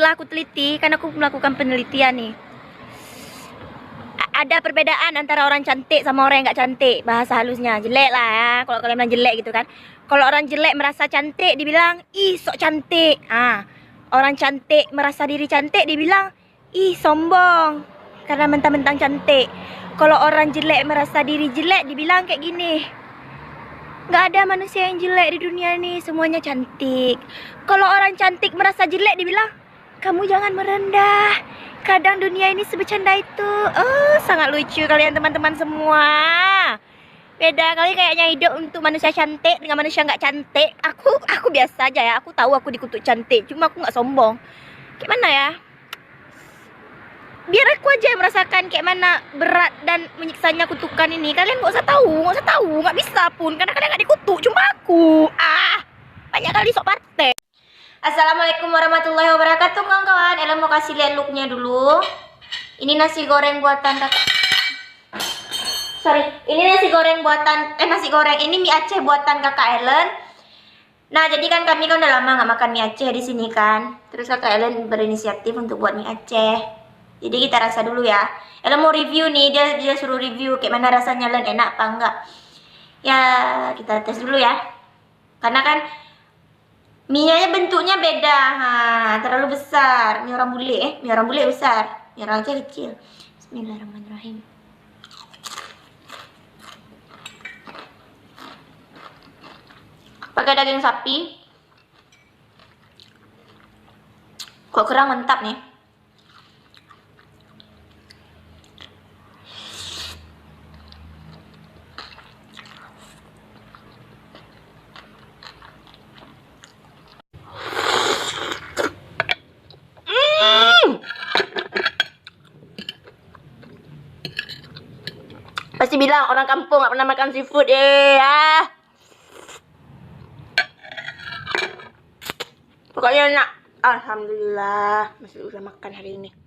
setelah aku teliti, kan aku melakukan penelitian nih. Ada perbedaan antara orang cantik sama orang yang nggak cantik. Bahasa halusnya jelek lah ya, kalau kalian bilang jelek gitu kan. Kalau orang jelek merasa cantik, dibilang ih sok cantik. Orang cantik merasa diri cantik, dibilang ih sombong karena mentang-mentang cantik. Kalau orang jelek merasa diri jelek, dibilang kayak gini, nggak ada manusia yang jelek di dunia ini, semuanya cantik. Kalau orang cantik merasa jelek, dibilang kamu jangan merendah, kadang dunia ini sebecanda itu. Sangat lucu kalian teman-teman semua. Beda kali kayaknya hidup untuk manusia cantik dengan manusia nggak cantik. Aku biasa aja ya. Aku tahu aku dikutuk cantik, cuma aku nggak sombong. Gimana ya? Biar aku aja yang merasakan kayak mana berat dan menyiksanya kutukan ini. Kalian nggak usah tahu, nggak bisa pun, karena kalian nggak dikutuk, cuma aku. Banyak kali sok partai. Assalamualaikum warahmatullahi wabarakatuh kawan-kawan. Ella mau kasih lihat looknya dulu. Ini nasi goreng buatan kakak. Ini nasi goreng ini mie Aceh buatan kakak Ellen. Nah, jadi kan kami kan udah lama nggak makan mie Aceh di sini kan. Terus kakak Ellen berinisiatif untuk buat mie Aceh. Jadi kita rasa dulu ya. Ellen mau review nih, dia suruh review kayak mana rasanya, Ellen enak apa enggak. Ya, kita tes dulu ya. Karena kan mie-nya bentuknya beda. Terlalu besar. Mie orang bule besar. Mie orang Aceh kecil. Bismillahirrahmanirrahim. Pakai daging sapi. Kok kerang mantap nih. Pasti bilang orang kampung gak pernah makan seafood ya. Pokoknya enak. Alhamdulillah masih bisa makan hari ini.